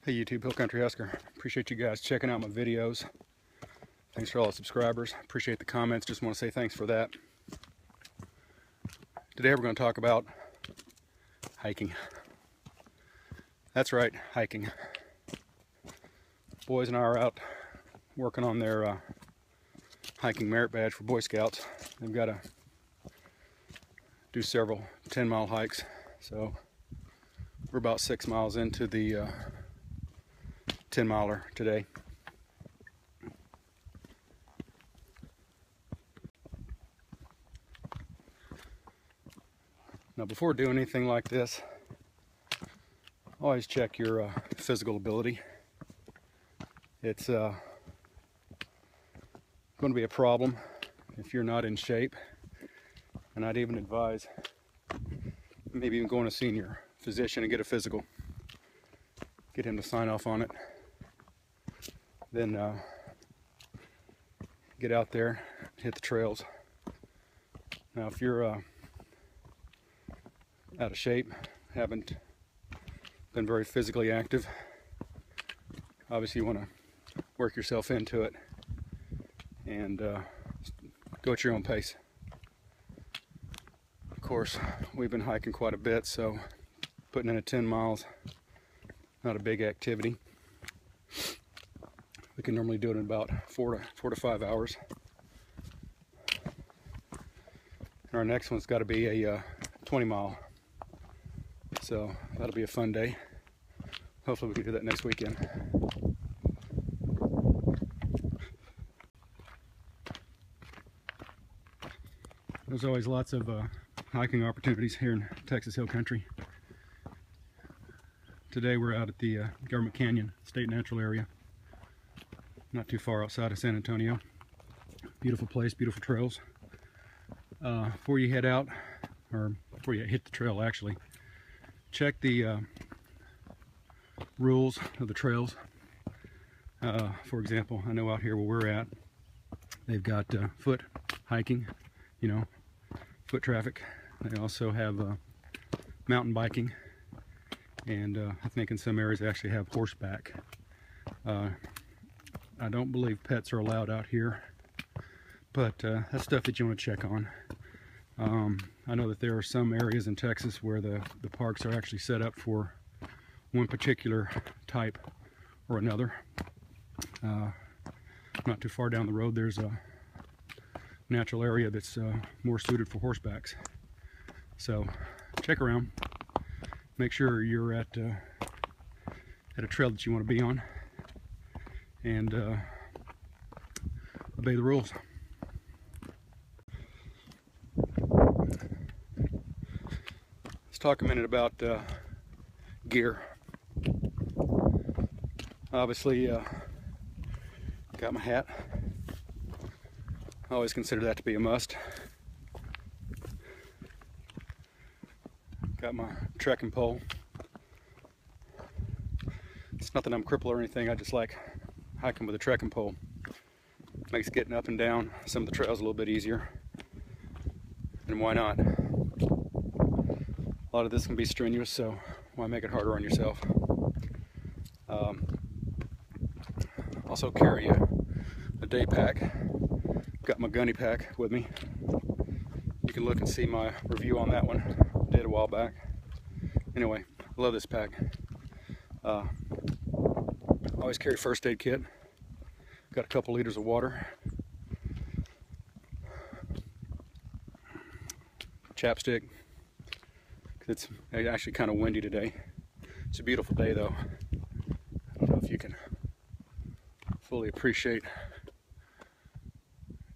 Hey YouTube, Hill Country Husker. Appreciate you guys checking out my videos. Thanks for all the subscribers. Appreciate the comments. Just want to say thanks for that. Today we're going to talk about hiking. That's right, hiking. Boys and I are out working on their hiking merit badge for Boy Scouts. They've got to do several 10-mile hikes. So we're about 6 miles into the 10-miler today. Now, before doing anything like this, always check your physical ability. It's going to be a problem if you're not in shape, and I'd even advise maybe even going to see your physician and get a physical. Get him to sign off on it. Then get out there, hit the trails. Now, if you're out of shape, haven't been very physically active, obviously you want to work yourself into it and go at your own pace. Of course, we've been hiking quite a bit, so putting in a 10 miles, not a big activity. We can normally do it in about 4 to 5 hours. And our next one's got to be a 20-mile. So that'll be a fun day. Hopefully we can do that next weekend. There's always lots of hiking opportunities here in Texas Hill Country. Today we're out at the Government Canyon State Natural Area, not too far outside of San Antonio. Beautiful place, beautiful trails. Before you head out, or before you hit the trail actually, check the rules of the trails. For example, I know out here where we're at, they've got foot hiking, you know, foot traffic. They also have mountain biking, and I think in some areas they actually have horseback. I don't believe pets are allowed out here, but that's stuff that you want to check on. I know that there are some areas in Texas where the parks are actually set up for one particular type or another. Not too far down the road there's a natural area that's more suited for horsebacks. So check around, make sure you're at a trail that you want to be on, and obey the rules. Let's talk a minute about gear. Obviously, got my hat. I always consider that to be a must. Got my trekking pole. It's not that I'm crippled or anything, I just like hiking with a trekking pole. Makes getting up and down some of the trails a little bit easier. And why not? A lot of this can be strenuous, so why make it harder on yourself? Also carry a day pack. Got my gunny pack with me. You can look and see my review on that one. I did a while back. Anyway, I love this pack. Always carry first aid kit. Got a couple liters of water. Chapstick. It's actually kind of windy today. It's a beautiful day though. I don't know if you can fully appreciate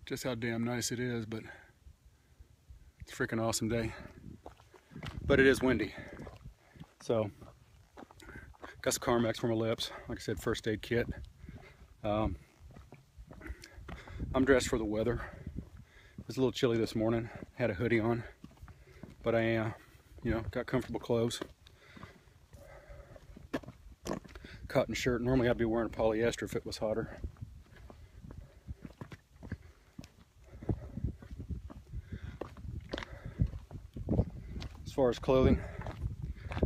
just how damn nice it is, but it's a freaking awesome day. But it is windy. So, got some Carmex for my lips. Like I said, first aid kit. I'm dressed for the weather. It was a little chilly this morning. Had a hoodie on, but I, you know, got comfortable clothes. Cotton shirt. Normally I'd be wearing polyester if it was hotter. As far as clothing,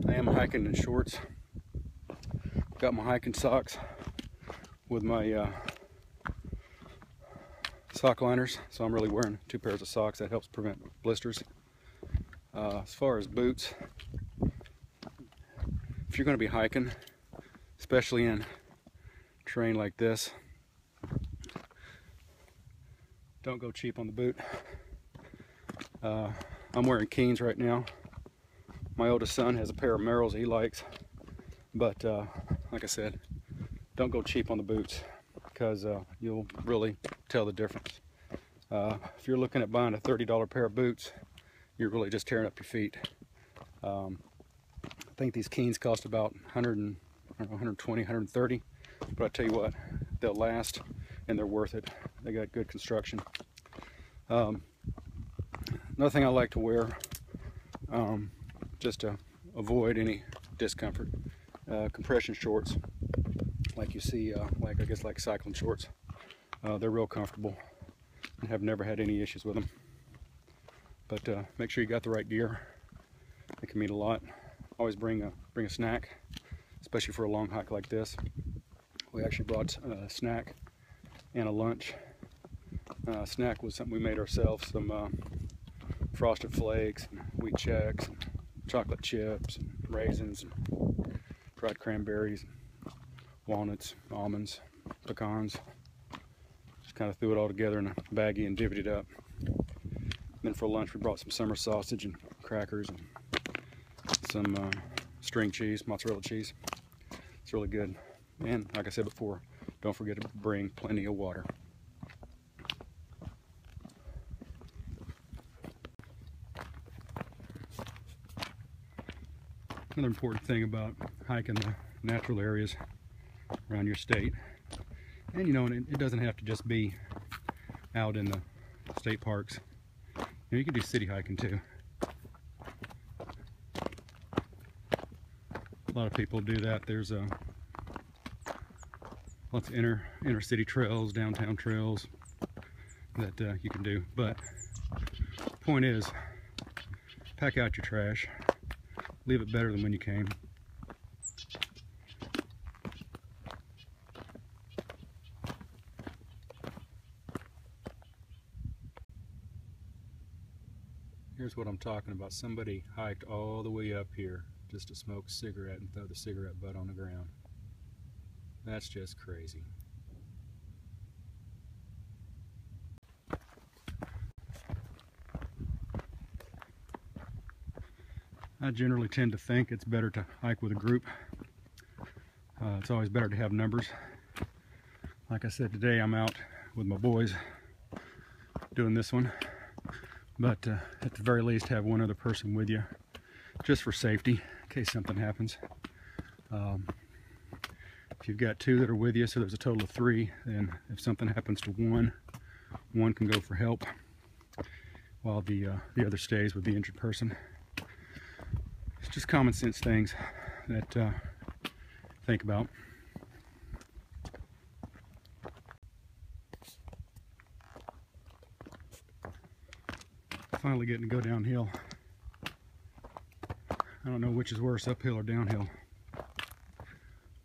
I am hiking in shorts. got my hiking socks with my sock liners, so I'm really wearing 2 pairs of socks. That helps prevent blisters. As far as boots, if you're going to be hiking, especially in terrain like this, don't go cheap on the boot. I'm wearing Keens right now. My oldest son has a pair of Merrells he likes, but like I said, don't go cheap on the boots, because you'll really tell the difference. If you're looking at buying a $30 pair of boots, you're really just tearing up your feet. I think these Keens cost about 120, 130, but I tell you what, they'll last and they're worth it. They got good construction. Another thing I like to wear, just to avoid any discomfort, compression shorts, like you see, I guess like cycling shorts. They're real comfortable and have never had any issues with them. But make sure you got the right gear. It can mean a lot. Always bring a snack, especially for a long hike like this. We actually brought a snack and a lunch. Snack was something we made ourselves, some Frosted Flakes, and wheat checks, and chocolate chips, and raisins, and dried cranberries, and walnuts, almonds, pecans. Just kind of threw it all together in a baggie and divvied it up. Then for lunch we brought some summer sausage and crackers and some string cheese, mozzarella cheese. It's really good. And like I said before, don't forget to bring plenty of water. Another important thing about hiking the natural areas around your state, and you know, it doesn't have to just be out in the state parks. You know, you can do city hiking too. A lot of people do that. There's lots of inner city trails, downtown trails that you can do. But the point is, pack out your trash. Leave it better than when you came. Here's what I'm talking about. Somebody hiked all the way up here just to smoke a cigarette and throw the cigarette butt on the ground. That's just crazy. I generally tend to think it's better to hike with a group. It's always better to have numbers. Like I said, today I'm out with my boys doing this one. But at the very least, have one other person with you, just for safety, in case something happens. If you've got 2 that are with you, so there's a total of 3, then if something happens to one can go for help, while the other stays with the injured person. It's just common sense things that think about. Finally getting to go downhill. I don't know which is worse, uphill or downhill.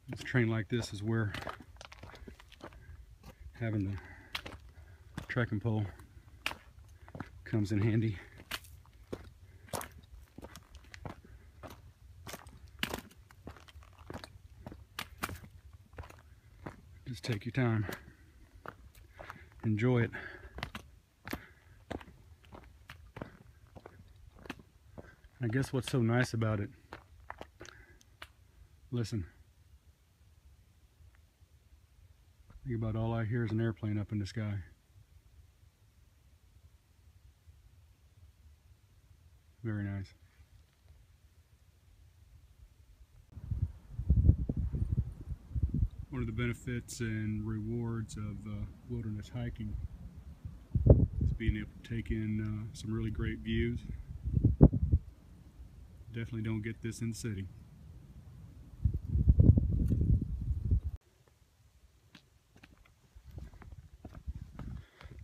This terrain like this is where having the trekking pole comes in handy. Just take your time. Enjoy it. I guess what's so nice about it, listen, think about all I hear is an airplane up in the sky. Very nice. One of the benefits and rewards of wilderness hiking is being able to take in some really great views. Definitely don't get this in the city.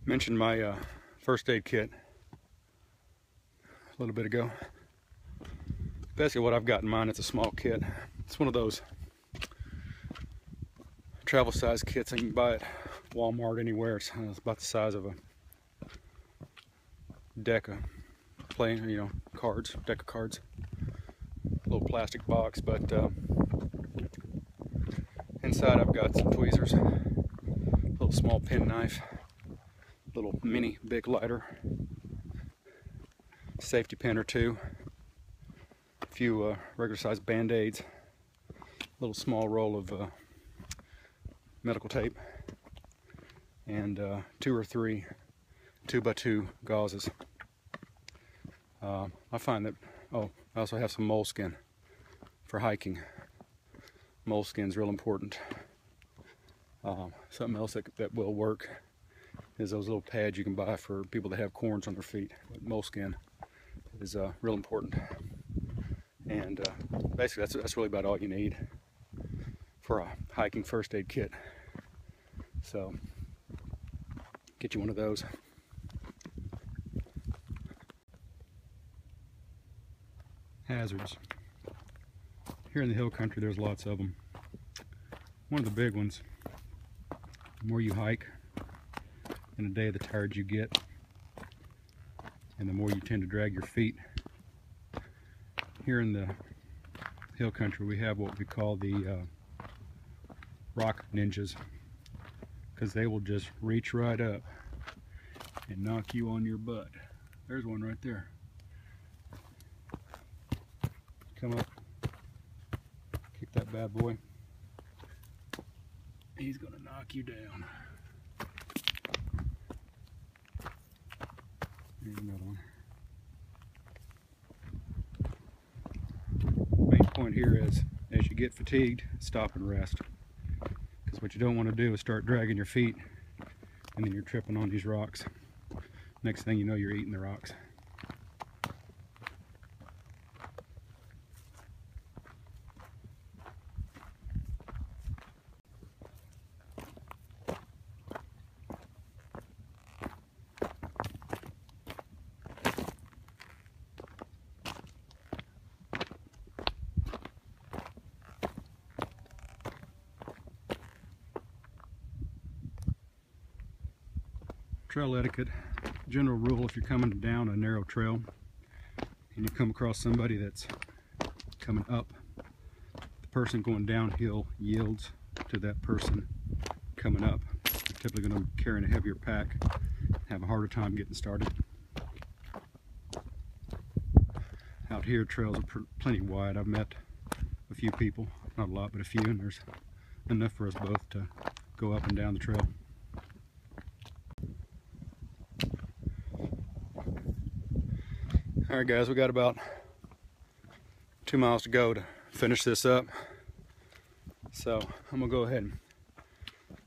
Mentioned my first aid kit a little bit ago. Basically what I've got in mind, it's a small kit. It's one of those travel size kits you can buy at Walmart, anywhere. It's about the size of a deck of playing, you know, cards, deck of cards. Little plastic box, but inside I've got some tweezers, a little small pen knife, little mini big lighter, safety pin or two, a few regular sized band-aids, a little small roll of medical tape, and 2 or 3 2x2 gauzes. I find that, oh, I also have some moleskin for hiking. Moleskin's real important. Something else that will work is those little pads you can buy for people that have corns on their feet. But moleskin is real important. And basically that's really about all you need for a hiking first aid kit. So get you one of those. Hazards. Here in the hill country there's lots of them. One of the big ones, the more you hike in a day, the tired you get, and the more you tend to drag your feet. Here in the hill country we have what we call the rock ninjas, because they will just reach right up and knock you on your butt. There's one right there. Come up, kick that bad boy. He's gonna knock you down. Here's another one. Main point here is, as you get fatigued, stop and rest. Because what you don't want to do is start dragging your feet and then you're tripping on these rocks. Next thing you know, you're eating the rocks. Trail etiquette, general rule: if you're coming down a narrow trail and you come across somebody that's coming up, the person going downhill yields to that person coming up. They're typically going to be carrying a heavier pack, have a harder time getting started. Out here trails are plenty wide. I've met a few people, not a lot, but a few, and there's enough for us both to go up and down the trail. Alright guys, we got about 2 miles to go to finish this up. So I'm going to go ahead and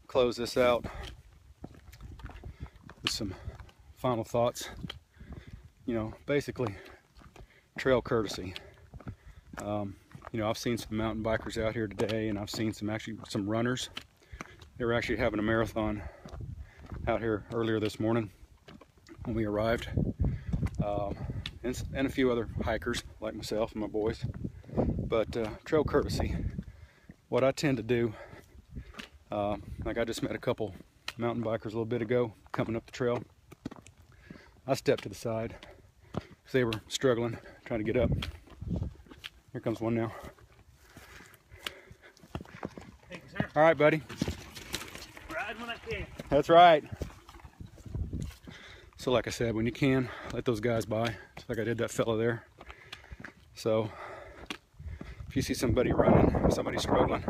close this out with some final thoughts. You know, basically trail courtesy. You know, I've seen some mountain bikers out here today, and I've seen some runners. They were actually having a marathon out here earlier this morning when we arrived. And a few other hikers like myself and my boys. But trail courtesy, what I tend to do, like I just met a couple mountain bikers a little bit ago coming up the trail. I stepped to the side because they were struggling, trying to get up. Here comes one now. Thank you, sir. All right, buddy. Ride when I can. That's right. So like I said, when you can, let those guys by, just like I did that fella there. So if you see somebody running, somebody struggling,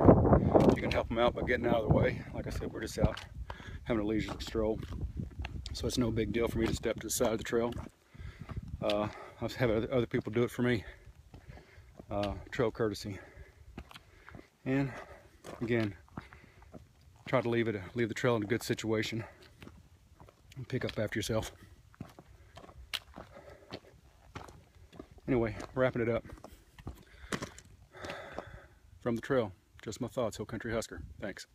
you can help them out by getting out of the way. Like I said, we're just out having a leisure stroll, so it's no big deal for me to step to the side of the trail. I've had other people do it for me. Trail courtesy. And again, try to leave the trail in a good situation and pick up after yourself. Anyway, wrapping it up. From the trail, just my thoughts, Hill Country Husker. Thanks.